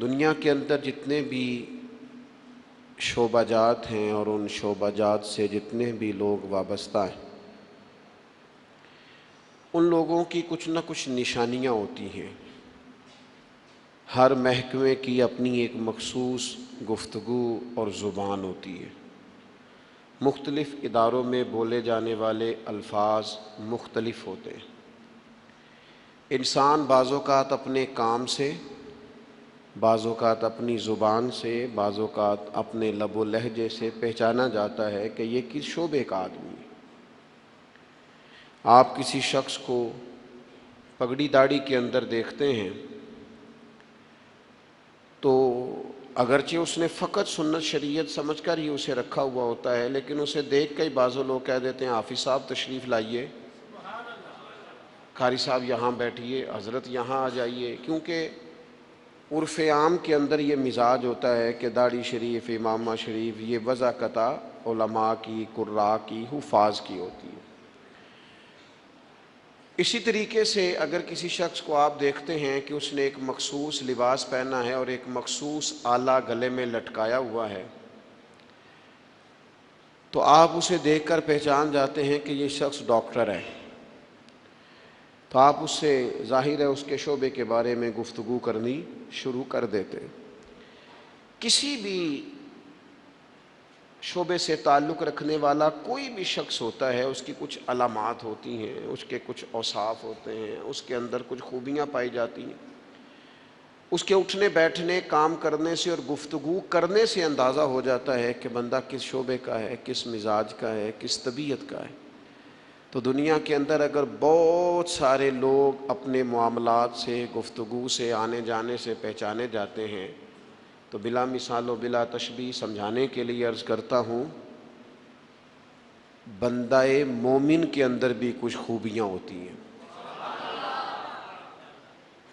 دنیا کے اندر جتنے بھی شعبہ جات ہیں اور ان شعبہ جات سے جتنے بھی لوگ وابستہ ہیں، ان لوگوں کی کچھ نہ کچھ نشانیاں ہوتی ہیں۔ ہر محکمے کی اپنی ایک مخصوص گفتگو اور زبان ہوتی ہے۔ مختلف اداروں میں بولے جانے والے الفاظ مختلف ہوتے ہیں۔ انسان بعض اوقات اپنے کام سے، بعض اوقات اپنی زبان سے، بعض اوقات اپنے لب و لہجے سے پہچانا جاتا ہے کہ یہ کس شعبے کا آدمی ہے۔ آپ کسی شخص کو پگڑی داڑھی کے اندر دیکھتے ہیں تو اگرچہ اس نے فقط سنت شریعت سمجھ کر ہی اسے رکھا ہوا ہوتا ہے، لیکن اسے دیکھ کے بعض لوگ کہہ دیتے ہیں حافظ صاحب تشریف لائیے، قاری صاحب یہاں بیٹھیے، حضرت یہاں آ جائیے، کیونکہ عرف عام کے اندر یہ مزاج ہوتا ہے کہ داڑھی شریف، امامہ شریف یہ وضاقت علماء کی، قراء کی، حفاظ کی ہوتی ہے۔ اسی طریقے سے اگر کسی شخص کو آپ دیکھتے ہیں کہ اس نے ایک مخصوص لباس پہنا ہے اور ایک مخصوص آلہ گلے میں لٹکایا ہوا ہے، تو آپ اسے دیکھ کر پہچان جاتے ہیں کہ یہ شخص ڈاکٹر ہے، تو آپ اس سے ظاہر ہے اس کے شعبے کے بارے میں گفتگو کرنی شروع کر دیتے ہیں۔ کسی بھی شعبے سے تعلق رکھنے والا کوئی بھی شخص ہوتا ہے، اس کی کچھ علامات ہوتی ہیں، اس کے کچھ اوصاف ہوتے ہیں، اس کے اندر کچھ خوبیاں پائی جاتی ہیں۔ اس کے اٹھنے بیٹھنے، کام کرنے سے اور گفتگو کرنے سے اندازہ ہو جاتا ہے کہ بندہ کس شعبے کا ہے، کس مزاج کا ہے، کس طبیعت کا ہے۔ تو دنیا کے اندر اگر بہت سارے لوگ اپنے معاملات سے، گفتگو سے، آنے جانے سے پہچانے جاتے ہیں، تو بلا مثال و بلا تشبیہ سمجھانے کے لیے عرض کرتا ہوں، بندہ مومن کے اندر بھی کچھ خوبیاں ہوتی ہیں۔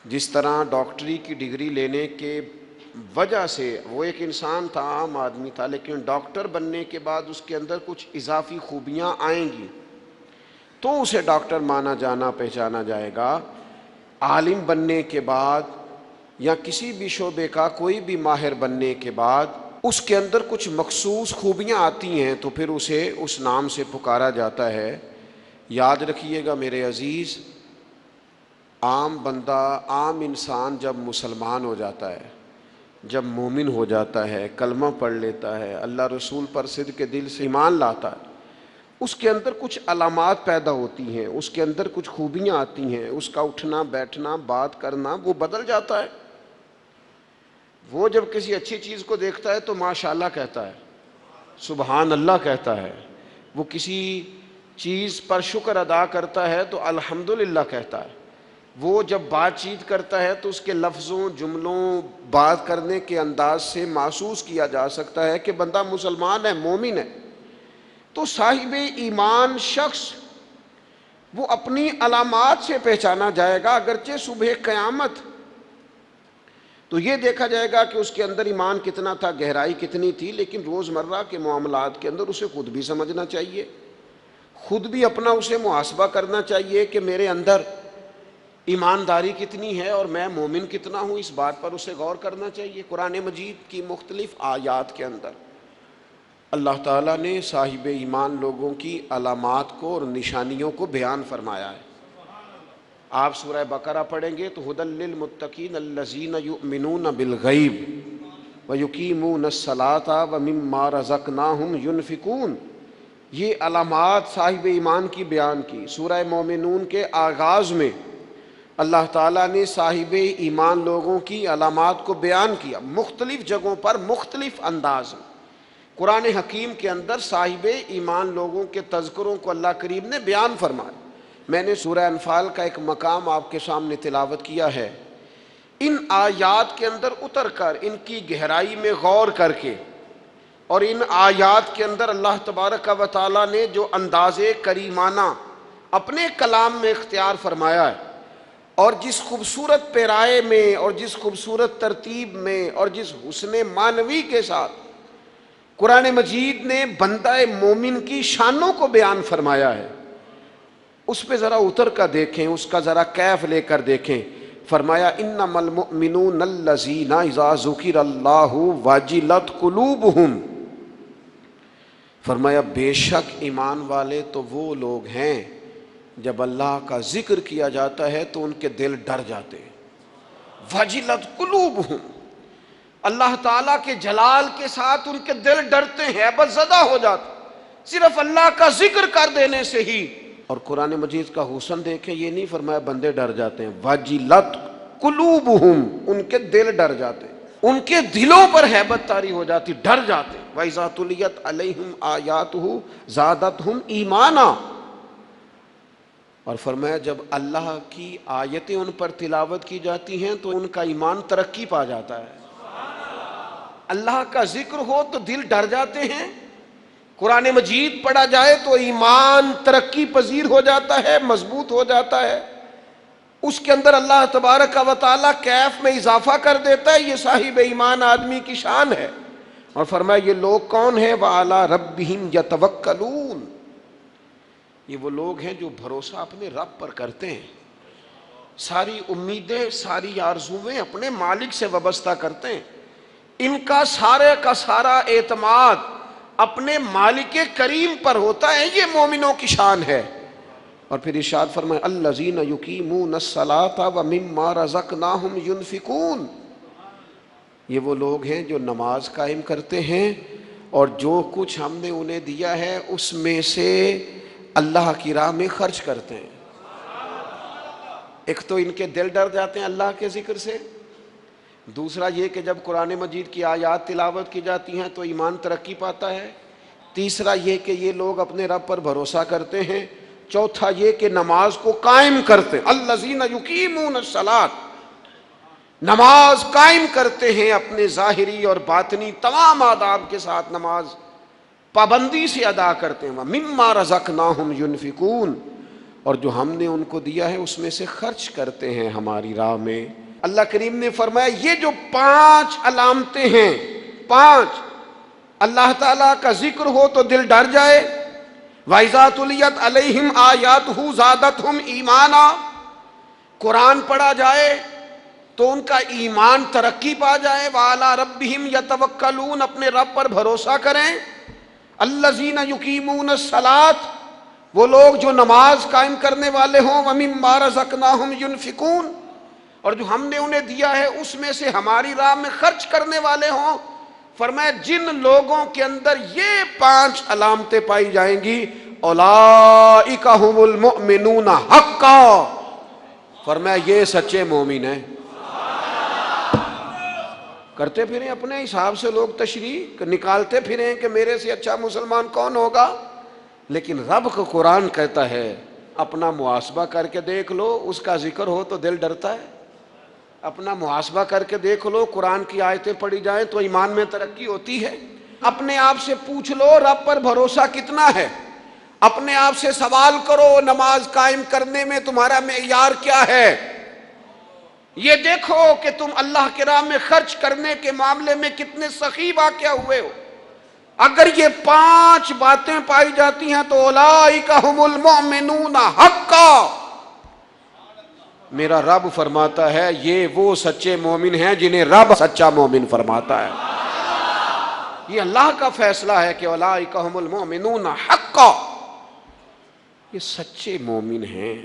جس طرح ڈاکٹری کی ڈگری لینے کے وجہ سے وہ ایک انسان تھا، عام آدمی تھا، لیکن ڈاکٹر بننے کے بعد اس کے اندر کچھ اضافی خوبیاں آئیں گی تو اسے ڈاکٹر مانا جانا پہچانا جائے گا۔ عالم بننے کے بعد یا کسی بھی شعبے کا کوئی بھی ماہر بننے کے بعد اس کے اندر کچھ مخصوص خوبیاں آتی ہیں تو پھر اسے اس نام سے پکارا جاتا ہے۔ یاد رکھیے گا میرے عزیز، عام بندہ، عام انسان جب مسلمان ہو جاتا ہے، جب مومن ہو جاتا ہے، کلمہ پڑھ لیتا ہے، اللہ رسول پر صدق کے دل سے ایمان لاتا ہے، اس کے اندر کچھ علامات پیدا ہوتی ہیں، اس کے اندر کچھ خوبیاں آتی ہیں، اس کا اٹھنا بیٹھنا، بات کرنا وہ بدل جاتا ہے۔ وہ جب کسی اچھی چیز کو دیکھتا ہے تو ماشاءاللہ کہتا ہے، سبحان اللہ کہتا ہے۔ وہ کسی چیز پر شکر ادا کرتا ہے تو الحمدللہ کہتا ہے۔ وہ جب بات چیت کرتا ہے تو اس کے لفظوں، جملوں، بات کرنے کے انداز سے محسوس کیا جا سکتا ہے کہ بندہ مسلمان ہے، مومن ہے۔ تو صاحب ایمان شخص وہ اپنی علامات سے پہچانا جائے گا، اگرچہ صبح قیامت تو یہ دیکھا جائے گا کہ اس کے اندر ایمان کتنا تھا، گہرائی کتنی تھی، لیکن روزمرہ کے معاملات کے اندر اسے خود بھی سمجھنا چاہیے، خود بھی اپنا اسے محاسبہ کرنا چاہیے کہ میرے اندر ایمانداری کتنی ہے اور میں مومن کتنا ہوں، اس بات پر اسے غور کرنا چاہیے۔ قرآن مجید کی مختلف آیات کے اندر اللہ تعالیٰ نے صاحب ایمان لوگوں کی علامات کو اور نشانیوں کو بیان فرمایا ہے۔ آپ سورہ بقرہ پڑھیں گے تو ھدی للمتقین الذین یؤمنون بالغیب ویقیمون الصلاۃ ومما رزقناہم ینفقون، یہ علامات صاحب ایمان کی بیان کی۔ سورہ مومنون کے آغاز میں اللہ تعالیٰ نے صاحب ایمان لوگوں کی علامات کو بیان کیا، مختلف جگہوں پر مختلف انداز میں۔ قرآن حکیم کے اندر صاحب ایمان لوگوں کے تذکروں کو اللہ کریم نے بیان فرمایا۔ میں نے سورہ انفال کا ایک مقام آپ کے سامنے تلاوت کیا ہے۔ ان آیات کے اندر اتر کر، ان کی گہرائی میں غور کر کے، اور ان آیات کے اندر اللہ تبارک و تعالیٰ نے جو انداز کریمانہ اپنے کلام میں اختیار فرمایا ہے، اور جس خوبصورت پیرائے میں اور جس خوبصورت ترتیب میں اور جس حسن معنوی کے ساتھ قرآن مجید نے بندہ مومن کی شانوں کو بیان فرمایا ہے، اس پہ ذرا اتر کر دیکھیں، اس کا ذرا کیف لے کر دیکھیں۔ فرمایا انما المؤمنون الذین اذا ذکر اللہ وجلت قلوبہم، فرمایا بے شک ایمان والے تو وہ لوگ ہیں جب اللہ کا ذکر کیا جاتا ہے تو ان کے دل ڈر جاتے ہیں. وجلت قلوبہم، اللہ تعالیٰ کے جلال کے ساتھ ان کے دل ڈرتے ہیں، ہیبت زدہ ہو جاتے صرف اللہ کا ذکر کر دینے سے ہی. اور قرآن مجید کا حسن دیکھیں، یہ نہیں فرمایا بندے ڈر جاتے ہیں، وجلت قلوبہم، ان کے دل ڈر جاتے ہیں، ان کے دلوں پر ہیبت طاری ہو جاتی، ڈر جاتے ہیں. وَإِذَا تُلِيَتْ عَلَيْهِمْ آيَاتُهُ زَادَتْهُمْ ایمانا، اور فرمایا جب اللہ کی آیتیں ان پر تلاوت کی جاتی ہیں تو ان کا ایمان ترقی پا جاتا ہے. اللہ کا ذکر ہو تو دل ڈر جاتے ہیں، قرآن مجید پڑھا جائے تو ایمان ترقی پذیر ہو جاتا ہے، مضبوط ہو جاتا ہے، اس کے اندر اللہ تبارک و تعالیٰ کیف میں اضافہ کر دیتا ہے. یہ صاحب ایمان آدمی کی شان ہے. اور فرمایا یہ لوگ کون ہیں؟ وَعَلَىٰ رَبِّهِمْ يَتَوَكَّلُونَ، یہ وہ لوگ ہیں جو بھروسہ اپنے رب پر کرتے ہیں، ساری امیدیں ساری آرزویں اپنے مالک سے وابستہ کرتے ہیں، ان کا سارے کا سارا اعتماد اپنے مالک کریم پر ہوتا ہے. یہ مومنوں کی شان ہے. اور پھر ارشاد فرمائے الذین یقیمون الصلاۃ ومما رزقناہم ینفقون، یہ وہ لوگ ہیں جو نماز قائم کرتے ہیں اور جو کچھ ہم نے انہیں دیا ہے اس میں سے اللہ کی راہ میں خرچ کرتے ہیں. ایک تو ان کے دل ڈر جاتے ہیں اللہ کے ذکر سے، دوسرا یہ کہ جب قرآن مجید کی آیات تلاوت کی جاتی ہیں تو ایمان ترقی پاتا ہے، تیسرا یہ کہ یہ لوگ اپنے رب پر بھروسہ کرتے ہیں، چوتھا یہ کہ نماز کو قائم کرتے ہیں. الذین یقیمون الصلاۃ، نماز قائم کرتے ہیں اپنے ظاہری اور باطنی تمام آداب کے ساتھ، نماز پابندی سے ادا کرتے ہیں. وَمِمَّا رَزَقْنَاهُمْ يُنْفِقُونَ، اور جو ہم نے ان کو دیا ہے اس میں سے خرچ کرتے ہیں ہماری راہ میں. اللہ کریم نے فرمایا یہ جو 5 علامتیں ہیں، 5، اللہ تعالیٰ کا ذکر ہو تو دل ڈر جائے، وَإِذَا تُلِيَتْ عَلَيْهِمْ آيَاتُهُ زَادَتْهُمْ ایمانا، قرآن پڑھا جائے تو ان کا ایمان ترقی پا جائے، وَعَلَىٰ رَبِّهِمْ يَتَوَكَّلُونَ، اپنے رب پر بھروسہ کریں. الَّذِينَ يُقِيمُونَ الصَّلَاةَ، وہ لوگ جو نماز قائم کرنے والے ہوں، وَمِمَّا رَزَقْنَاهُمْ يُنْفِقُونَ، اور جو ہم نے انہیں دیا ہے اس میں سے ہماری راہ میں خرچ کرنے والے ہوں. فرمایا جن لوگوں کے اندر یہ 5 علامتیں پائی جائیں گی، اولئک ھم المؤمنون حقا، فرمایا یہ سچے مومن ہیں. کرتے پھریں اپنے حساب سے لوگ تشریح نکالتے پھریں کہ میرے سے اچھا مسلمان کون ہوگا، لیکن رب کو قرآن کہتا ہے اپنا محاسبہ کر کے دیکھ لو، اس کا ذکر ہو تو دل ڈرتا ہے. اپنا محاسبہ کر کے دیکھ لو، قرآن کی آیتیں پڑھی جائیں تو ایمان میں ترقی ہوتی ہے. اپنے آپ سے پوچھ لو رب پر بھروسہ کتنا ہے، اپنے آپ سے سوال کرو نماز قائم کرنے میں تمہارا معیار کیا ہے. یہ دیکھو کہ تم اللہ کے راہ میں خرچ کرنے کے معاملے میں کتنے سخی واقع ہوئے ہو. اگر یہ 5 باتیں پائی جاتی ہیں تو اولئک ھم المؤمنون حقا، میرا رب فرماتا ہے یہ وہ سچے مومن ہیں جنہیں رب سچا مومن فرماتا ہے. یہ اللہ کا فیصلہ ہے کہ اولئک ھم المؤمنون حقا، یہ سچے مومن ہیں،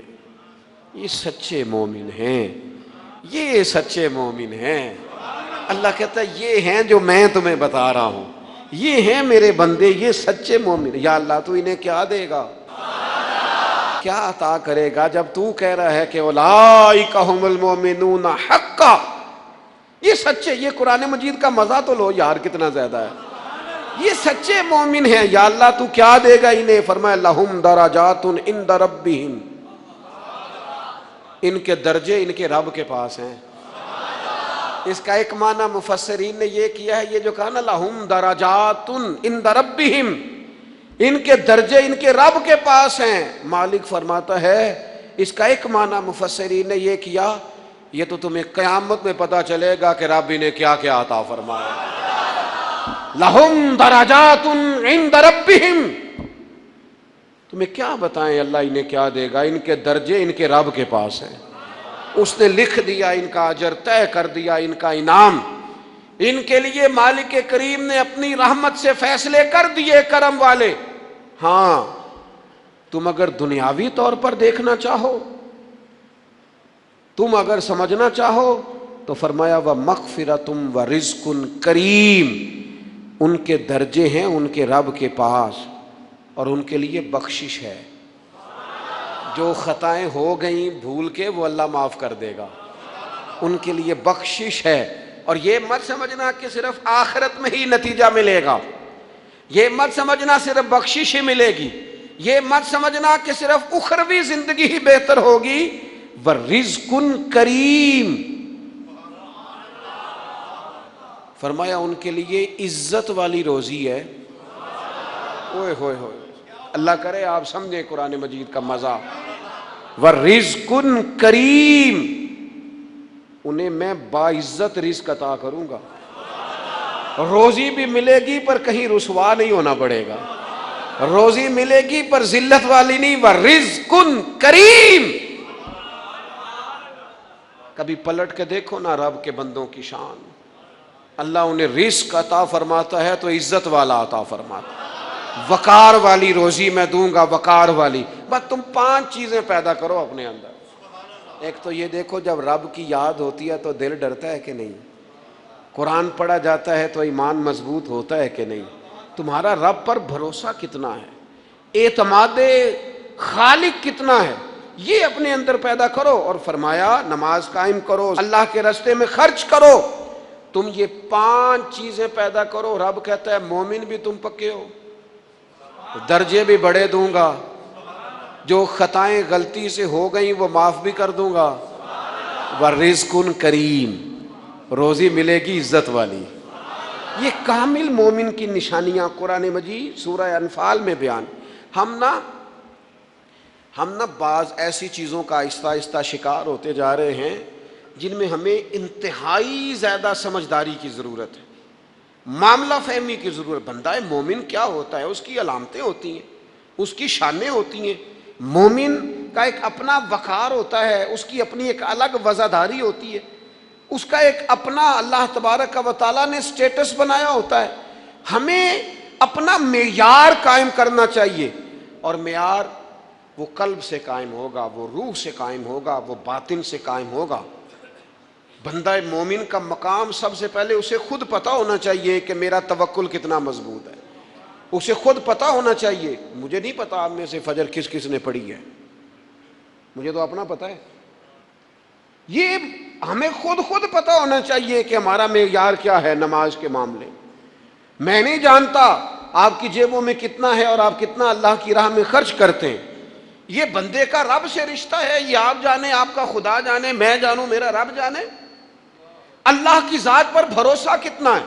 یہ سچے مومن ہیں، یہ سچے مومن ہیں. اللہ کہتا ہے یہ ہیں جو میں تمہیں بتا رہا ہوں، یہ ہیں میرے بندے، یہ سچے مومن. یا اللہ تو انہیں کیا دے گا، کیا عطا کرے گا جب تو کہہ رہا ہے کہ اولئک ھم المؤمنون حقا، یہ سچے. یہ قرآن مجید کا مزہ تو لو یار کتنا زیادہ ہے. یہ سچے مومن ہیں، یا اللہ تو کیا دے گا انہیں. فرمایا لہم درجات عند ربہم، ان کے درجے ان کے رب کے پاس ہیں. اس کا ایک معنی مفسرین نے یہ کیا ہے، یہ جو کہا نا لہم درجات عند ربہم، ان کے درجے ان کے رب کے پاس ہیں. مالک فرماتا ہے اس کا ایک معنی مفسرین نے یہ کیا، یہ تو تمہیں قیامت میں پتا چلے گا کہ رب انہیں کیا کیا عطا فرمایا. لہم درجات عند ربہم، تمہیں کیا بتائیں اللہ انہیں کیا دے گا، ان کے درجے ان کے رب کے پاس ہیں. اس نے لکھ دیا ان کا اجر، طے کر دیا ان کا انعام۔ ان کے لیے مالک کریم نے اپنی رحمت سے فیصلے کر دیے کرم والے۔ ہاں تم اگر دنیاوی طور پر دیکھنا چاہو، تم اگر سمجھنا چاہو تو فرمایا وَمَغْفِرَةٌ وَرِزْقٌ کریم، ان کے درجے ہیں ان کے رب کے پاس، اور ان کے لیے بخشش ہے۔ جو خطائیں ہو گئیں بھول کے وہ اللہ معاف کر دے گا، ان کے لیے بخشش ہے۔ اور یہ مت سمجھنا کہ صرف آخرت میں ہی نتیجہ ملے گا، یہ مت سمجھنا صرف بخشش ہی ملے گی، یہ مت سمجھنا کہ صرف اخروی زندگی ہی بہتر ہوگی۔ وَرِزْقٌ کریم، فرمایا ان کے لیے عزت والی روزی ہے۔ اوئے ہوئے ہوئے، اللہ کرے آپ سمجھیں قرآن مجید کا مزہ۔ وَرِزْقٌ کریم، انہیں میں باعزت رزق عطا کروں گا، روزی بھی ملے گی پر کہیں رسوا نہیں ہونا پڑے گا، روزی ملے گی پر ذلت والی نہیں۔ وَرِزْقٌ کریم، کبھی پلٹ کے دیکھو نا رب کے بندوں کی شان، اللہ انہیں رزق عطا فرماتا ہے تو عزت والا عطا فرماتا ہے۔ وقار والی روزی میں دوں گا، وقار والی۔ بس تم 5 چیزیں پیدا کرو اپنے اندر۔ ایک تو یہ دیکھو جب رب کی یاد ہوتی ہے تو دل ڈرتا ہے کہ نہیں، قرآن پڑھا جاتا ہے تو ایمان مضبوط ہوتا ہے کہ نہیں، تمہارا رب پر بھروسہ کتنا ہے، اعتماد خالق کتنا ہے، یہ اپنے اندر پیدا کرو۔ اور فرمایا نماز قائم کرو، اللہ کے راستے میں خرچ کرو۔ تم یہ 5 چیزیں پیدا کرو، رب کہتا ہے مومن بھی تم پکے ہو، درجے بھی بڑے دوں گا، جو خطائیں غلطی سے ہو گئیں وہ معاف بھی کر دوں گا۔ وَرِزْقٌ کریم، روزی ملے گی عزت والی۔ یہ کامل مومن کی نشانیاں قرآن مجید سورہ انفال میں بیان۔ ہم نا بعض ایسی چیزوں کا آہستہ آہستہ شکار ہوتے جا رہے ہیں جن میں ہمیں انتہائی زیادہ سمجھداری کی ضرورت ہے، معاملہ فہمی کی ضرورت۔ بندہ مومن کیا ہوتا ہے، اس کی علامتیں ہوتی ہیں، اس کی شانیں ہوتی ہیں۔ مومن کا ایک اپنا وقار ہوتا ہے، اس کی اپنی ایک الگ وزاداری ہوتی ہے، اس کا ایک اپنا اللہ تبارک و تعالیٰ نے سٹیٹس بنایا ہوتا ہے۔ ہمیں اپنا معیار قائم کرنا چاہیے، اور معیار وہ قلب سے قائم ہوگا، وہ روح سے قائم ہوگا، وہ باطن سے قائم ہوگا۔ بندہ مومن کا مقام سب سے پہلے اسے خود پتہ ہونا چاہیے کہ میرا توکل کتنا مضبوط ہے، اسے خود پتہ ہونا چاہیے۔ مجھے نہیں پتا آپ میں سے فجر کس کس نے پڑھی ہے، مجھے تو اپنا پتہ ہے۔ یہ ہمیں خود پتہ ہونا چاہیے کہ ہمارا معیار کیا ہے نماز کے معاملے۔ میں نہیں جانتا آپ کی جیبوں میں کتنا ہے اور آپ کتنا اللہ کی راہ میں خرچ کرتے ہیں، یہ بندے کا رب سے رشتہ ہے، یہ آپ جانے، آپ کا خدا جانے، میں جانوں، میرا رب جانے۔ اللہ کی ذات پر بھروسہ کتنا ہے،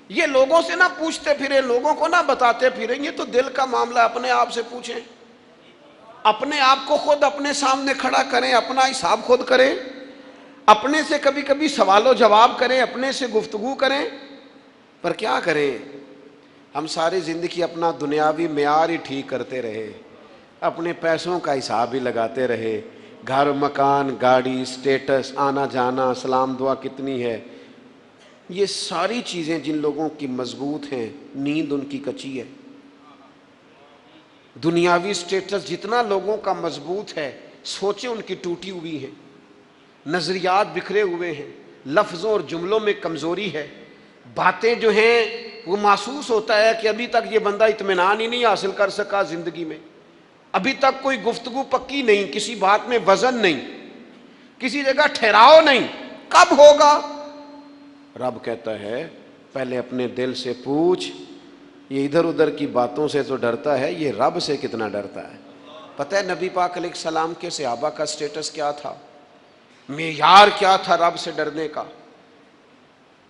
یہ لوگوں سے نہ پوچھتے پھریں، لوگوں کو نہ بتاتے پھریں، یہ تو دل کا معاملہ، اپنے آپ سے پوچھیں، اپنے آپ کو خود اپنے سامنے کھڑا کریں، اپنا حساب خود کریں، اپنے سے کبھی کبھی سوال و جواب کریں، اپنے سے گفتگو کریں۔ پر کیا کریں، ہم ساری زندگی اپنا دنیاوی معیار ہی ٹھیک کرتے رہے، اپنے پیسوں کا حساب ہی لگاتے رہے، گھر مکان گاڑی سٹیٹس آنا جانا سلام دعا کتنی ہے، یہ ساری چیزیں جن لوگوں کی مضبوط ہیں نیند ان کی کچی ہے۔ دنیاوی سٹیٹس جتنا لوگوں کا مضبوط ہے سوچیں ان کی ٹوٹی ہوئی ہیں، نظریات بکھرے ہوئے ہیں، لفظوں اور جملوں میں کمزوری ہے، باتیں جو ہیں وہ محسوس ہوتا ہے کہ ابھی تک یہ بندہ اطمینان ہی نہیں حاصل کر سکا زندگی میں، ابھی تک کوئی گفتگو پکی نہیں، کسی بات میں وزن نہیں، کسی جگہ ٹھہراؤ نہیں، کب ہوگا؟ رب کہتا ہے پہلے اپنے دل سے پوچھ، یہ ادھر ادھر کی باتوں سے تو ڈرتا ہے، یہ رب سے کتنا ڈرتا ہے۔ پتہ ہے نبی پاک علیہ السلام کے صحابہ کا سٹیٹس کیا تھا، معیار کیا تھا رب سے ڈرنے کا؟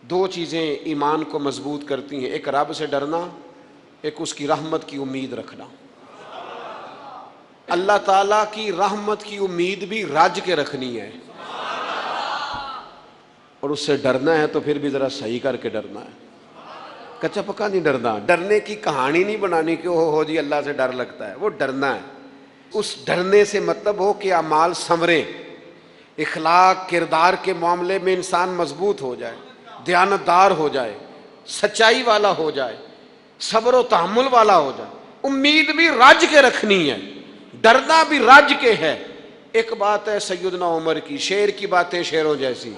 2 چیزیں ایمان کو مضبوط کرتی ہیں، ایک رب سے ڈرنا، ایک اس کی رحمت کی امید رکھنا۔ اللہ تعالیٰ کی رحمت کی امید بھی رج کے رکھنی ہے، اور اس سے ڈرنا ہے تو پھر بھی ذرا صحیح کر کے ڈرنا ہے، کچا پکا نہیں ڈرنا۔ ڈرنے کی کہانی نہیں بنانی کہ ہو جی اللہ سے ڈر لگتا ہے، وہ ڈرنا ہے۔ اس ڈرنے سے مطلب ہو کہ اعمال سنوریں، اخلاق کردار کے معاملے میں انسان مضبوط ہو جائے، دیانتدار ہو جائے، سچائی والا ہو جائے، صبر و تحمل والا ہو جائے، امید بھی رج کے رکھنی ہے، ڈرنا بھی رج کے ہے۔ ایک بات ہے سیدنا عمر کی، شیر کی باتیں شیروں جیسی،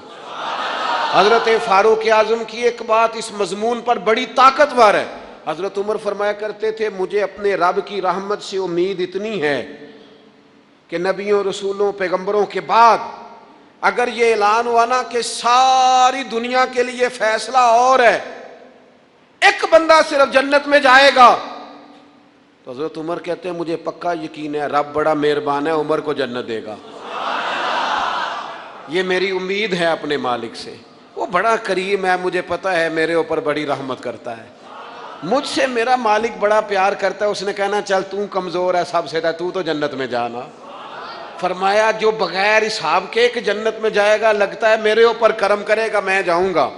حضرت فاروق اعظم کی ایک بات اس مضمون پر بڑی طاقتور ہے۔ حضرت عمر فرمایا کرتے تھے مجھے اپنے رب کی رحمت سے امید اتنی ہے کہ نبیوں رسولوں پیغمبروں کے بعد اگر یہ اعلان ہوا نا کہ ساری دنیا کے لیے فیصلہ اور ہے، ایک بندہ صرف جنت میں جائے گا، تو حضرت عمر کہتے ہیں مجھے پکا یقین ہے رب بڑا مہربان ہے، عمر کو جنت دے گا، یہ میری امید ہے اپنے مالک سے، وہ بڑا کریم ہے، مجھے پتا ہے میرے اوپر بڑی رحمت کرتا ہے، مجھ سے میرا مالک بڑا پیار کرتا ہے، اس نے کہنا چل تو کمزور ہے سب سے تو جنت میں جانا۔ فرمایا جو بغیر حساب کے کہ جنت میں جائے گا، لگتا ہے میرے اوپر کرم کرے گا میں جاؤں گا،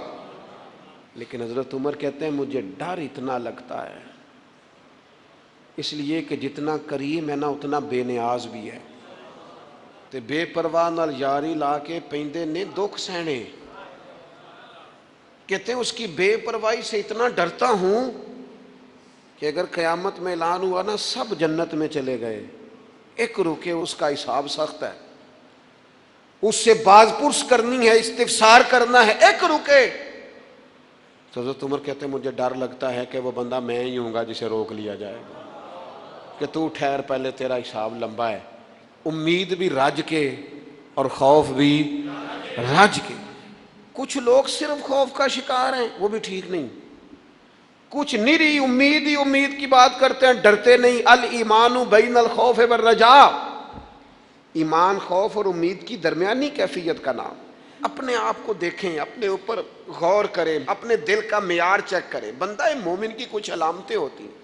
لیکن حضرت عمر کہتے ہیں مجھے ڈر اتنا لگتا ہے، اس لیے کہ جتنا کریم ہے نا اتنا بے نیاز بھی ہے، تے بے پرواہ نال یاری لا کے پیندے نے دکھ سہنے۔ کہتے ہیں اس کی بے پرواہی سے اتنا ڈرتا ہوں کہ اگر قیامت میں اعلان ہوا نا سب جنت میں چلے گئے، ایک رکے اس کا حساب سخت ہے، اس سے باز پرس کرنی ہے، استفسار کرنا ہے، ایک رکے، تو حضرت عمر کہتے ہیں مجھے ڈر لگتا ہے کہ وہ بندہ میں ہی ہوں گا جسے روک لیا جائے گا کہ تو ٹھہر پہلے تیرا حساب لمبا ہے۔ امید بھی رج کے اور خوف بھی رج کے۔ کچھ لوگ صرف خوف کا شکار ہیں، وہ بھی ٹھیک نہیں، کچھ نری امید ہی امید کی بات کرتے ہیں، ڈرتے نہیں۔ الایمان بین الخوف والرجاء، ایمان خوف اور امید کی درمیانی کیفیت کا نام۔ اپنے آپ کو دیکھیں، اپنے اوپر غور کریں، اپنے دل کا معیار چیک کریں۔ بندہ مومن کی کچھ علامتیں ہوتی ہیں،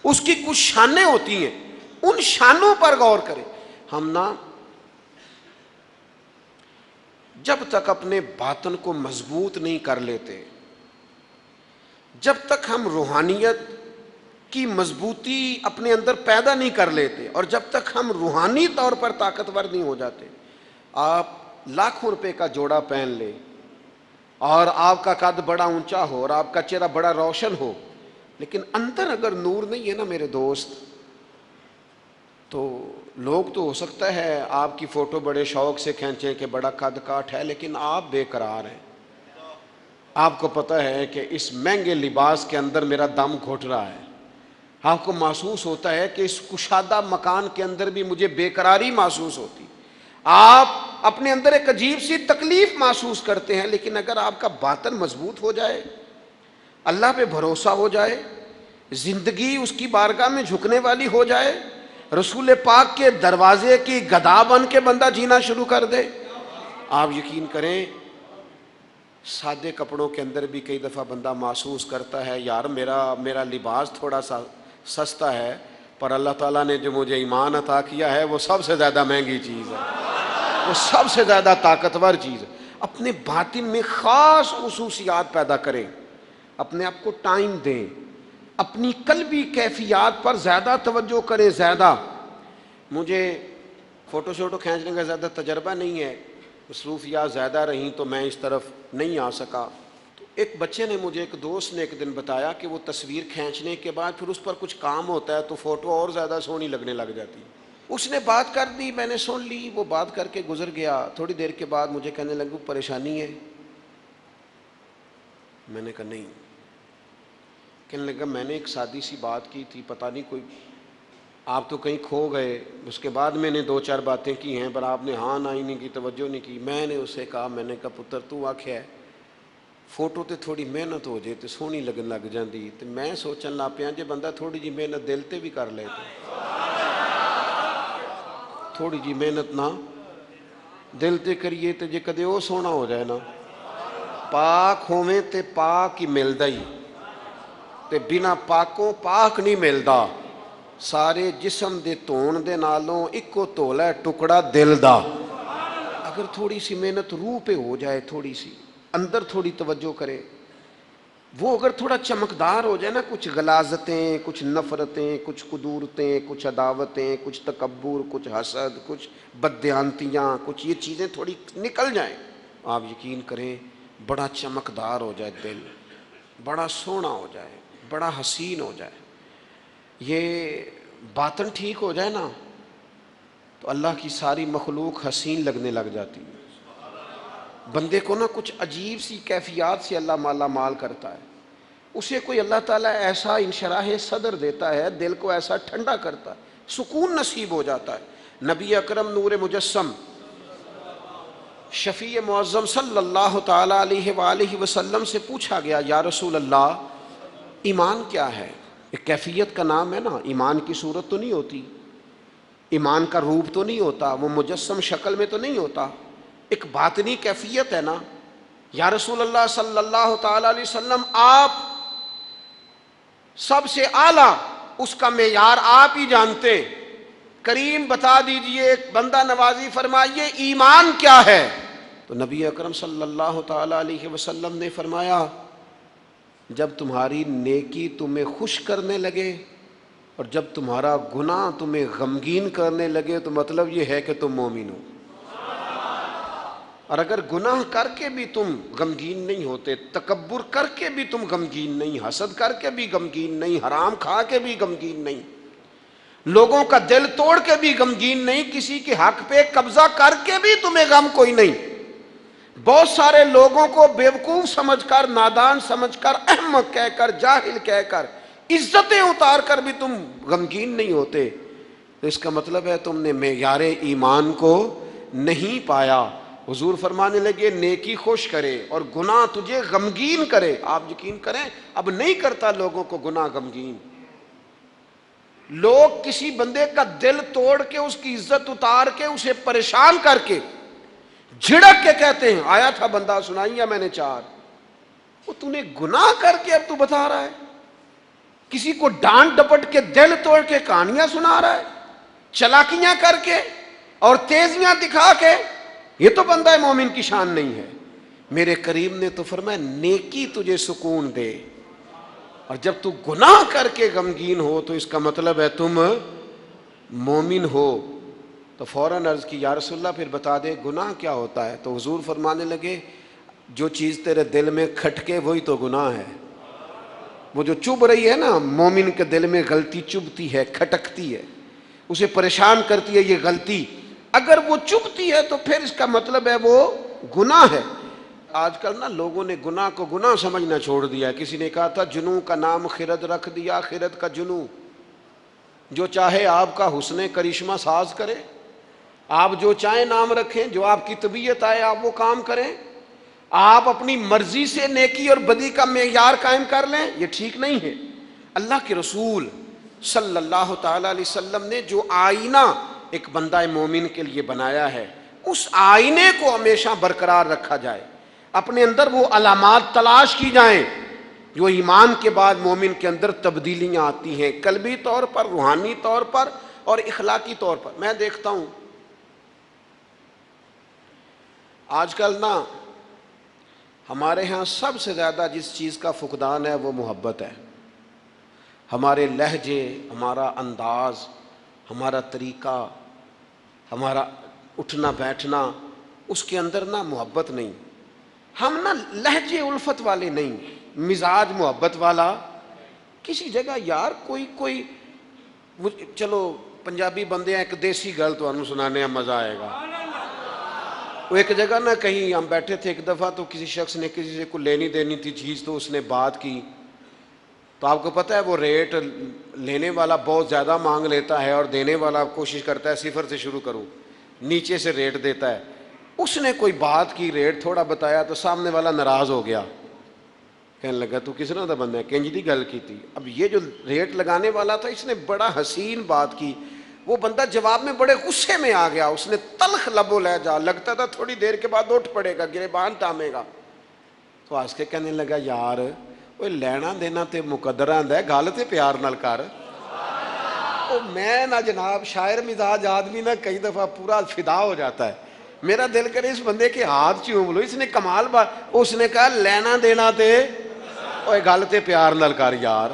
اس کی کچھ شانیں ہوتی ہیں، ان شانوں پر غور کریں۔ ہم نا جب تک اپنے باطن کو مضبوط نہیں کر لیتے، جب تک ہم روحانیت کی مضبوطی اپنے اندر پیدا نہیں کر لیتے، اور جب تک ہم روحانی طور پر طاقتور نہیں ہو جاتے، آپ لاکھوں روپے کا جوڑا پہن لیں اور آپ کا قد بڑا اونچا ہو اور آپ کا چہرہ بڑا روشن ہو، لیکن اندر اگر نور نہیں ہے نا میرے دوست، تو لوگ تو ہو سکتا ہے آپ کی فوٹو بڑے شوق سے کھینچیں کہ بڑا قد کاٹ ہے، لیکن آپ بے قرار ہیں۔ آپ کو پتہ ہے کہ اس مہنگے لباس کے اندر میرا دم گھٹ رہا ہے، آپ کو محسوس ہوتا ہے کہ اس کشادہ مکان کے اندر بھی مجھے بے قراری محسوس ہوتی، آپ اپنے اندر ایک عجیب سی تکلیف محسوس کرتے ہیں، لیکن اگر آپ کا باطن مضبوط ہو جائے، اللہ پہ بھروسہ ہو جائے، زندگی اس کی بارگاہ میں جھکنے والی ہو جائے، رسول پاک کے دروازے کی گدا بن کے بندہ جینا شروع کر دے، آپ یقین کریں سادے کپڑوں کے اندر بھی کئی دفعہ بندہ محسوس کرتا ہے یار میرا لباس تھوڑا سا سستا ہے، پر اللہ تعالیٰ نے جو مجھے ایمان عطا کیا ہے وہ سب سے زیادہ مہنگی چیز ہے، وہ سب سے زیادہ طاقتور چیز ہے۔ اپنے باطن میں خاص خصوصیات پیدا کریں، اپنے آپ کو ٹائم دیں، اپنی قلبی کیفیات پر زیادہ توجہ کریں۔ زیادہ مجھے فوٹو شوٹو کھینچنے کا زیادہ تجربہ نہیں ہے، مصروفیات زیادہ رہیں تو میں اس طرف نہیں آ سکا۔ تو ایک بچے نے مجھے، ایک دوست نے ایک دن بتایا کہ وہ تصویر کھینچنے کے بعد پھر اس پر کچھ کام ہوتا ہے تو فوٹو اور زیادہ سونی لگنے لگ جاتی ہے۔ اس نے بات کر دی، میں نے سن لی، وہ بات کر کے گزر گیا۔ تھوڑی دیر کے بعد مجھے کہنے لگا پریشانی ہے؟ میں نے کہا نہیں۔ کہنے لگا میں نے ایک سادی سی بات کی تھی، پتہ نہیں کوئی آپ تو کہیں کھو گئے، اس کے بعد میں نے دو چار باتیں کی ہیں پر آپ نے ہاں نہ ہی نہیں کی، توجہ نہیں کی۔ میں نے اسے کہا، میں نے کہا پتر تو آکھیا ہے فوٹو تے تھوڑی محنت ہو جائے تو سونی لگن لگ جاندی، تو میں سوچن لگ پیا جے بندہ تھوڑی جی محنت دل تے بھی کر لے، تھوڑی جی محنت نہ دل تے کریے تے جے کدے وہ سونا ہو جائے نا، پاک ہوویں تے پاک ہی ملدا ہی، تے بنا پاکوں پاک نہیں ملدا۔ سارے جسم دے تون دے نالوں اکو تولا ہے ٹکڑا دل دا۔ اگر تھوڑی سی محنت روح پہ ہو جائے، تھوڑی سی اندر تھوڑی توجہ کرے، وہ اگر تھوڑا چمکدار ہو جائے نا، کچھ غلاظتیں، کچھ نفرتیں، کچھ قدورتیں، کچھ عداوتیں، کچھ تکبر، کچھ حسد، کچھ بددیانتیاں، کچھ یہ چیزیں تھوڑی نکل جائیں، آپ یقین کریں بڑا چمکدار ہو جائے دل، بڑا سونا ہو جائے، بڑا حسین ہو جائے، یہ باطن ٹھیک ہو جائے نا تو اللہ کی ساری مخلوق حسین لگنے لگ جاتی ہے۔ بندے کو نا کچھ عجیب سی کیفیات سے اللہ مالا مال کرتا ہے، اسے کوئی اللہ تعالیٰ ایسا انشراح صدر دیتا ہے، دل کو ایسا ٹھنڈا کرتا ہے، سکون نصیب ہو جاتا ہے۔ نبی اکرم نور مجسم شفیع معظم صلی اللہ تعالیٰ علیہ وآلہ وسلم سے پوچھا گیا، یا رسول اللہ ایمان کیا ہے؟ ایک کیفیت کا نام ہے نا، ایمان کی صورت تو نہیں ہوتی، ایمان کا روپ تو نہیں ہوتا، وہ مجسم شکل میں تو نہیں ہوتا، ایک باطنی کیفیت ہے نا۔ یا رسول اللہ صلی اللہ تعالیٰ علیہ وسلم آپ سب سے اعلیٰ، اس کا معیار آپ ہی جانتے، کریم بتا دیجئے، ایک بندہ نوازی فرمائیے ایمان کیا ہے؟ تو نبی اکرم صلی اللہ تعالیٰ علیہ وسلم نے فرمایا، جب تمہاری نیکی تمہیں خوش کرنے لگے اور جب تمہارا گناہ تمہیں غمگین کرنے لگے تو مطلب یہ ہے کہ تم مومن ہو۔ اور اگر گناہ کر کے بھی تم غمگین نہیں ہوتے، تکبر کر کے بھی تم غمگین نہیں، حسد کر کے بھی غمگین نہیں، حرام کھا کے بھی غمگین نہیں، لوگوں کا دل توڑ کے بھی غمگین نہیں، کسی کے حق پہ قبضہ کر کے بھی تمہیں غم کوئی نہیں، بہت سارے لوگوں کو بیوقوف سمجھ کر، نادان سمجھ کر، احمق کہہ کر، جاہل کہہ کر، عزتیں اتار کر بھی تم غمگین نہیں ہوتے، تو اس کا مطلب ہے تم نے معیار ایمان کو نہیں پایا۔ حضور فرمانے لگے نیکی خوش کرے اور گناہ تجھے غمگین کرے، آپ یقین کریں اب نہیں کرتا لوگوں کو گناہ غمگین۔ لوگ کسی بندے کا دل توڑ کے، اس کی عزت اتار کے، اسے پریشان کر کے، جھڑک کے کہتے ہیں، آیا تھا بندہ سنائیا میں نے چار، وہ تو نے گناہ کر کے اب تو بتا رہا ہے، کسی کو ڈانٹ ڈپٹ کے دل توڑ کے کہانیاں سنا رہا ہے، چلاکیاں کر کے اور تیزیاں دکھا کے، یہ تو بندہ مومن کی شان نہیں ہے۔ میرے کریم نے تو فرمایا نیکی تجھے سکون دے، اور جب تو گناہ کر کے غمگین ہو تو اس کا مطلب ہے تم مومن ہو۔ تو فوراً عرض کی، یا رسول اللہ پھر بتا دے گناہ کیا ہوتا ہے؟ تو حضور فرمانے لگے جو چیز تیرے دل میں کھٹکے وہی تو گناہ ہے۔ وہ جو چبھ رہی ہے نا، مومن کے دل میں غلطی چبھتی ہے، کھٹکتی ہے، اسے پریشان کرتی ہے یہ غلطی، اگر وہ چبھتی ہے تو پھر اس کا مطلب ہے وہ گناہ ہے۔ آج کل نا لوگوں نے گناہ کو گناہ سمجھنا چھوڑ دیا ہے۔ کسی نے کہا تھا جنوں کا نام خرد رکھ دیا، خرد کا جنوں، جو چاہے آپ کا حسن کرشمہ ساز کرے، آپ جو چاہیں نام رکھیں، جو آپ کی طبیعت آئے آپ وہ کام کریں، آپ اپنی مرضی سے نیکی اور بدی کا معیار قائم کر لیں، یہ ٹھیک نہیں ہے۔ اللہ کے رسول صلی اللہ تعالی علیہ وسلم نے جو آئینہ ایک بندہ مومن کے لیے بنایا ہے، اس آئینے کو ہمیشہ برقرار رکھا جائے، اپنے اندر وہ علامات تلاش کی جائیں جو ایمان کے بعد مومن کے اندر تبدیلیاں آتی ہیں، قلبی طور پر، روحانی طور پر اور اخلاقی طور پر۔ میں دیکھتا ہوں آج کل نا ہمارے ہاں سب سے زیادہ جس چیز کا فقدان ہے وہ محبت ہے۔ ہمارے لہجے، ہمارا انداز، ہمارا طریقہ، ہمارا اٹھنا بیٹھنا، اس کے اندر نا محبت نہیں۔ ہم نا لہجے الفت والے نہیں، مزاج محبت والا۔ کسی جگہ یار کوئی چلو پنجابی بندے ہیں، ایک دیسی گل تو انہوں سنانے میں مزہ آئے گا۔ وہ ایک جگہ نا کہیں ہم بیٹھے تھے ایک دفعہ، تو کسی شخص نے کسی سے کوئی لینی دینی تھی چیز، تو اس نے بات کی، تو آپ کو پتہ ہے وہ ریٹ لینے والا بہت زیادہ مانگ لیتا ہے اور دینے والا کوشش کرتا ہے صفر سے شروع کروں، نیچے سے ریٹ دیتا ہے۔ اس نے کوئی بات کی، ریٹ تھوڑا بتایا تو سامنے والا ناراض ہو گیا، کہنے لگا تو کس طرح دا بندہ ہے، کنج دی گل کی تھی۔ اب یہ جو ریٹ لگانے والا تھا اس نے بڑا حسین بات کی، وہ بندہ جواب میں بڑے غصے میں آ گیا، اس نے تلخ لب و لہجہ، لگتا تھا تھوڑی دیر کے بعد اٹھ پڑے گا، گریبان تامے گا۔ تو آج کے کہنے لگا یار وہ لینا دینا تے مقدرہ ہے، گل تے پیار نال کر۔ میں نہ جناب شاعر مزاج آدمی نہ کئی دفعہ پورا فدا ہو جاتا ہے، میرا دل کرے اس بندے کے ہاتھ چوم لو، اس نے کمال بات، اس نے کہا لینا دینا تے اوے گل تے پیار نال کر یار،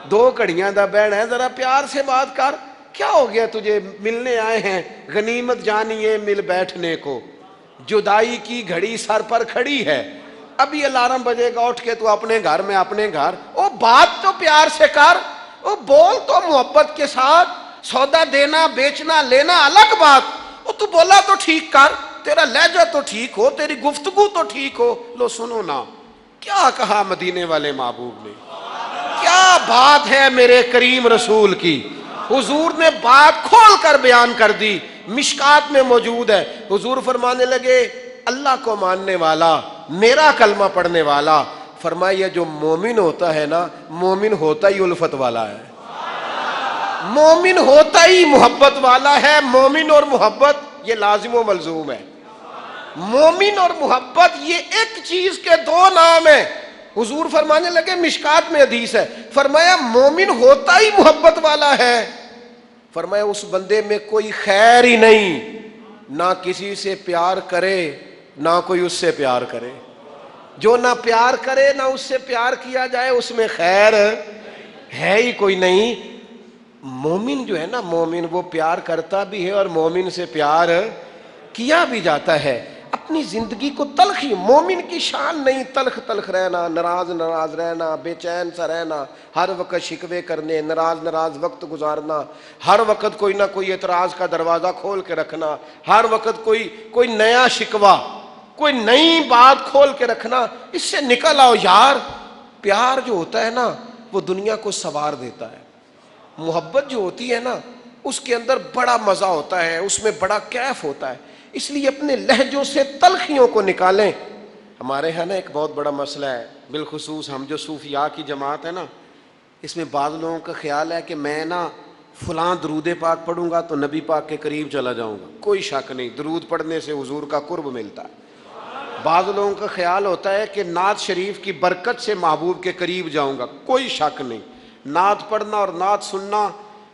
2 گھڑیاں دا بہن ہے، ذرا پیار سے بات کر. کیا ہو گیا تجھے؟ ملنے آئے ہیں، غنیمت جانی ہے مل بیٹھنے کو، جدائی کی گھڑی سر پر کھڑی ہے، ابھی الارم بجے گا اٹھ کے تو اپنے گھر میں اپنے گھر. او بات تو پیار سے کر، او بول تو محبت کے ساتھ. سودا دینا بیچنا لینا الگ بات، او تو بولا تو ٹھیک کر، تیرا لہجہ تو ٹھیک ہو، تیری گفتگو تو ٹھیک ہو. لو سنو نا کیا کہا مدینے والے محبوب نے، کیا بات ہے میرے کریم رسول کی. حضور نے بات کھول کر بیان کر دی، مشکات میں موجود ہے. حضور فرمانے لگے اللہ کو ماننے والا، میرا کلمہ پڑھنے والا، فرمایا جو مومن ہوتا ہے نا، مومن ہوتا ہی الفت والا ہے، مومن ہوتا ہی محبت والا ہے. مومن اور محبت یہ لازم و ملزوم ہے. مومن اور محبت یہ ایک چیز کے 2 نام ہیں. حضور فرمانے لگے مشکات میں حدیث ہے، فرمایا مومن ہوتا ہی محبت والا ہے، فرمایا اس بندے میں کوئی خیر ہی نہیں، نہ کسی سے پیار کرے نہ کوئی اس سے پیار کرے. جو نہ پیار کرے نہ اس سے پیار کیا جائے اس میں خیر ہے ہی کوئی نہیں. مومن جو ہے نا، مومن وہ پیار کرتا بھی ہے اور مومن سے پیار کیا بھی جاتا ہے. اپنی زندگی کو تلخی، مومن کی شان نہیں تلخ تلخ رہنا، ناراض ناراض رہنا، بے چین سا رہنا، ہر وقت شکوے کرنے، ناراض وقت گزارنا، ہر وقت کوئی نہ کوئی اعتراض کا دروازہ کھول کے رکھنا، ہر وقت کوئی نیا شکوہ، کوئی نئی بات کھول کے رکھنا. اس سے نکل آؤ یار. پیار جو ہوتا ہے نا وہ دنیا کو سنوار دیتا ہے. محبت جو ہوتی ہے نا اس کے اندر بڑا مزہ ہوتا ہے، اس میں بڑا کیف ہوتا ہے. اس لیے اپنے لہجوں سے تلخیوں کو نکالیں. ہمارے ہاں نا ایک بہت بڑا مسئلہ ہے، بالخصوص ہم جو صوفیاء کی جماعت ہے نا، اس میں بعض لوگوں کا خیال ہے کہ میں نا فلاں درود پاک پڑھوں گا تو نبی پاک کے قریب چلا جاؤں گا. کوئی شک نہیں، درود پڑھنے سے حضور کا قرب ملتا ہے. بعض لوگوں کا خیال ہوتا ہے کہ نعت شریف کی برکت سے محبوب کے قریب جاؤں گا. کوئی شک نہیں، نعت پڑھنا اور نعت سننا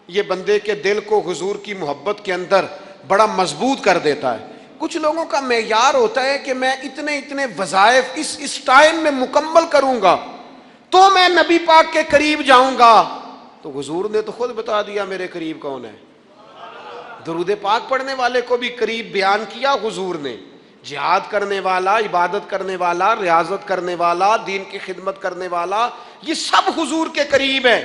یہ بندے کے دل کو حضور کی محبت کے اندر بڑا مضبوط کر دیتا ہے. کچھ لوگوں کا معیار ہوتا ہے کہ میں اتنے وظائف اس ٹائم میں مکمل کروں گا تو میں نبی پاک کے قریب جاؤں گا. تو حضور نے تو خود بتا دیا میرے قریب کون ہے. درود پاک پڑھنے والے کو بھی قریب بیان کیا حضور نے. جہاد کرنے والا، عبادت کرنے والا، ریاضت کرنے والا، دین کی خدمت کرنے والا، یہ سب حضور کے قریب ہیں.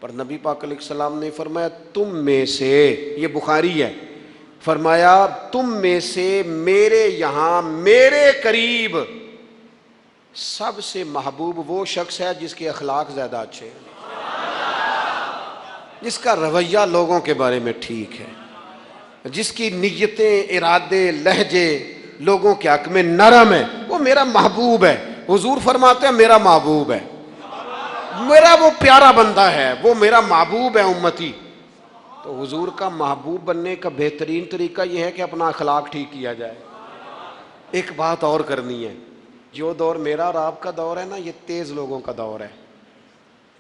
پر نبی پاک علیہ السلام نے فرمایا تم میں سے، یہ بخاری ہے، فرمایا تم میں سے میرے یہاں میرے قریب سب سے محبوب وہ شخص ہے جس کے اخلاق زیادہ اچھے ہیں، جس کا رویہ لوگوں کے بارے میں ٹھیک ہے، جس کی نیتیں، ارادے، لہجے لوگوں کے حق میں نرم ہے، وہ میرا محبوب ہے. حضور فرماتے ہیں میرا محبوب ہے، میرا وہ پیارا بندہ ہے، وہ میرا محبوب ہے امتی. تو حضور کا محبوب بننے کا بہترین طریقہ یہ ہے کہ اپنا اخلاق ٹھیک کیا جائے. ایک بات اور کرنی ہے، جو دور میرا اور آپ کا دور ہے نا، یہ تیز لوگوں کا دور ہے،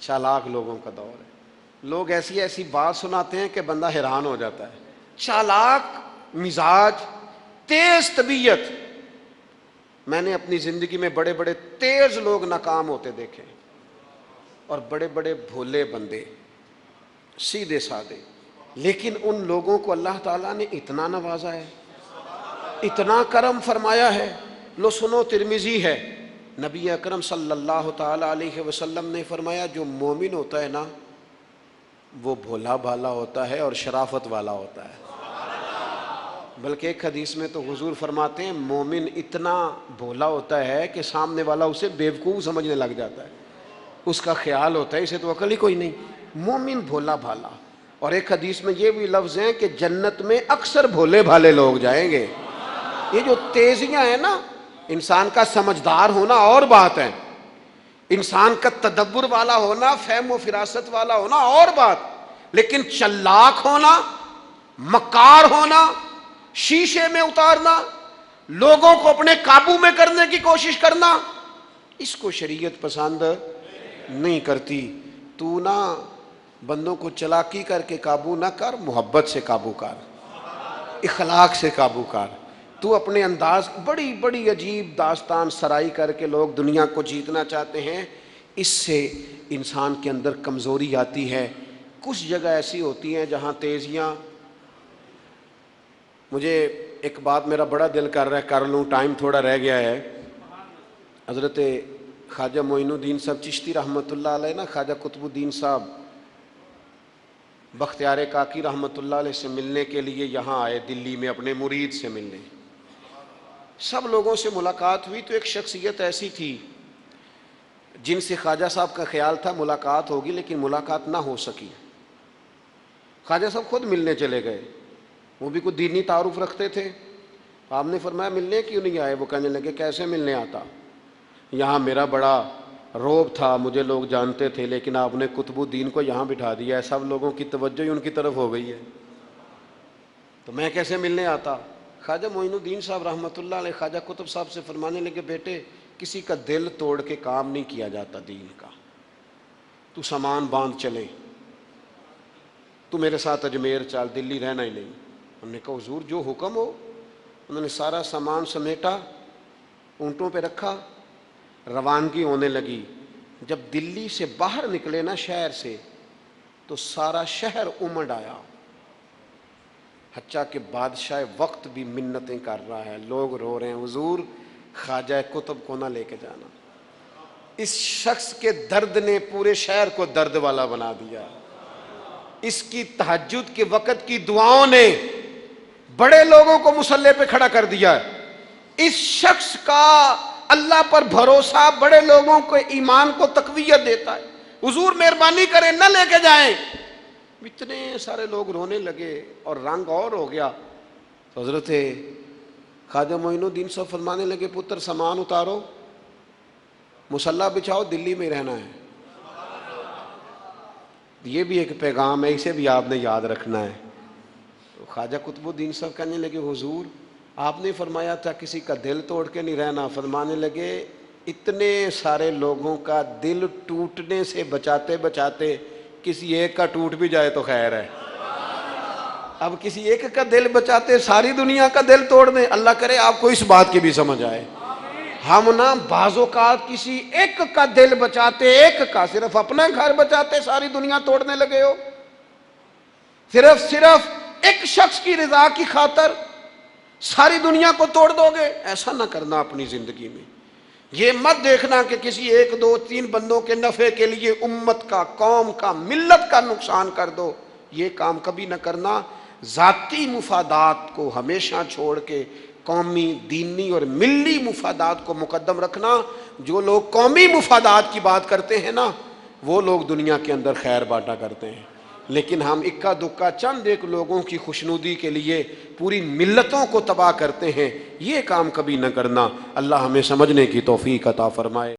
چالاک لوگوں کا دور ہے. لوگ ایسی بات سناتے ہیں کہ بندہ حیران ہو جاتا ہے. چالاک مزاج، تیز طبیعت. میں نے اپنی زندگی میں بڑے بڑے تیز لوگ ناکام ہوتے دیکھے اور بڑے بڑے بھولے بندے سیدھے سادے. لیکن ان لوگوں کو اللہ تعالیٰ نے اتنا نوازا ہے، اتنا کرم فرمایا ہے. لو سنو، ترمذی ہے، نبی اکرم صلی اللہ تعالی علیہ وسلم نے فرمایا جو مومن ہوتا ہے نا وہ بھولا بھالا ہوتا ہے اور شرافت والا ہوتا ہے. بلکہ ایک حدیث میں تو حضور فرماتے ہیں مومن اتنا بھولا ہوتا ہے کہ سامنے والا اسے بیوقوف سمجھنے لگ جاتا ہے. اس کا خیال ہوتا ہے اسے تو عقل ہی کوئی نہیں. مومن بھولا بھالا. اور ایک حدیث میں یہ بھی لفظ ہیں کہ جنت میں اکثر بھولے بھالے لوگ جائیں گے. یہ جو تیزیاں ہیں نا، انسان کا سمجھدار ہونا اور بات ہے، انسان کا تدبر والا ہونا، فہم و فراست والا ہونا اور بات، لیکن چلاک ہونا، مکار ہونا، شیشے میں اتارنا، لوگوں کو اپنے قابو میں کرنے کی کوشش کرنا، اس کو شریعت پسند نہیں کرتی. تو نہ بندوں کو چلاکی کر کے قابو نہ کر، محبت سے قابو کر، اخلاق سے قابو کر. تو اپنے انداز بڑی بڑی عجیب داستان سرائی کر کے لوگ دنیا کو جیتنا چاہتے ہیں، اس سے انسان کے اندر کمزوری آتی ہے۔ کچھ جگہ ایسی ہوتی ہیں جہاں تیزیاں، مجھے ایک بات میرا بڑا دل کر رہا ہے، کر لوں، ٹائم تھوڑا رہ گیا ہے۔ حضرت خواجہ معین الدین صاحب چشتی رحمۃ اللہ علیہ نا، خواجہ قطب الدین صاحب بختیار کاکی رحمۃ اللہ علیہ سے ملنے کے لیے یہاں آئے دلی میں، اپنے مرید سے ملنے۔ سب لوگوں سے ملاقات ہوئی تو ایک شخصیت ایسی تھی جن سے خواجہ صاحب کا خیال تھا ملاقات ہوگی، لیکن ملاقات نہ ہو سکی۔ خواجہ صاحب خود ملنے چلے گئے، وہ بھی کوئی دینی تعارف رکھتے تھے۔ آپ نے فرمایا ملنے کیوں نہیں آئے؟ وہ کہنے لگے کیسے ملنے آتا، یہاں میرا بڑا روب تھا، مجھے لوگ جانتے تھے، لیکن آپ نے قطب الدین کو یہاں بٹھا دیا ہے، سب لوگوں کی توجہ ہی ان کی طرف ہو گئی ہے، تو میں کیسے ملنے آتا؟ خواجہ معین الدین صاحب رحمۃ اللہ علیہ خواجہ قطب صاحب سے فرمانے لگے بیٹے کسی کا دل توڑ کے کام نہیں کیا جاتا دین کا، تو سامان باندھ چلے، تو میرے ساتھ اجمیر چل، دلی رہنا ہی نہیں۔ ہم نے کہا حضور جو حکم ہو۔ انہوں نے سارا سامان سمیٹا، اونٹوں پہ رکھا، روانگی ہونے لگی۔ جب دلی سے باہر نکلے نا شہر سے، تو سارا شہر امڑ آیا، حتیٰ کہ بادشاہ وقت بھی منتیں کر رہا ہے، لوگ رو رہے ہیں حضور خواجہ قطب کو نہ لے کے جانا۔ اس شخص کے درد نے پورے شہر کو درد والا بنا دیا، اس کی تہجد کے وقت کی دعاؤں نے بڑے لوگوں کو مسلح پہ کھڑا کر دیا۔ اس شخص کا اللہ پر بھروسہ بڑے لوگوں کو ایمان کو تقویت دیتا ہے۔ حضور مہربانی کریں نہ لے کے جائیں۔ اتنے سارے لوگ رونے لگے اور رنگ اور ہو گیا۔ تو حضرت خواجہ معین الدین صاحب فرمانے لگے پتر سامان اتارو، مصلی بچھاؤ، دلی میں رہنا ہے۔ یہ بھی ایک پیغام ہے، اسے بھی آپ نے یاد رکھنا ہے۔ تو خواجہ قطب الدین صاحب کہنے لگے حضور آپ نے فرمایا تھا کسی کا دل توڑ کے نہیں رہنا۔ فرمانے لگے اتنے سارے لوگوں کا دل ٹوٹنے سے بچاتے بچاتے کسی ایک کا ٹوٹ بھی جائے تو خیر ہے۔ اب کسی ایک کا دل بچاتے ساری دنیا کا دل توڑ دیں، اللہ کرے آپ کو اس بات کی بھی سمجھ آئے۔ ہم نا بعض اوقات کسی ایک کا دل بچاتے، ایک کا، صرف اپنا گھر بچاتے ساری دنیا توڑنے لگے ہو، صرف ایک شخص کی رضا کی خاطر ساری دنیا کو توڑ دو گے۔ ایسا نہ کرنا اپنی زندگی میں۔ یہ مت دیکھنا کہ کسی ایک دو تین بندوں کے نفع کے لیے امت کا، قوم کا، ملت کا نقصان کر دو، یہ کام کبھی نہ کرنا۔ ذاتی مفادات کو ہمیشہ چھوڑ کے قومی، دینی اور ملی مفادات کو مقدم رکھنا۔ جو لوگ قومی مفادات کی بات کرتے ہیں نا، وہ لوگ دنیا کے اندر خیر بانٹا کرتے ہیں، لیکن ہم اکا دکا چند ایک لوگوں کی خوشنودی کے لیے پوری ملتوں کو تباہ کرتے ہیں، یہ کام کبھی نہ کرنا۔ اللہ ہمیں سمجھنے کی توفیق عطا فرمائے۔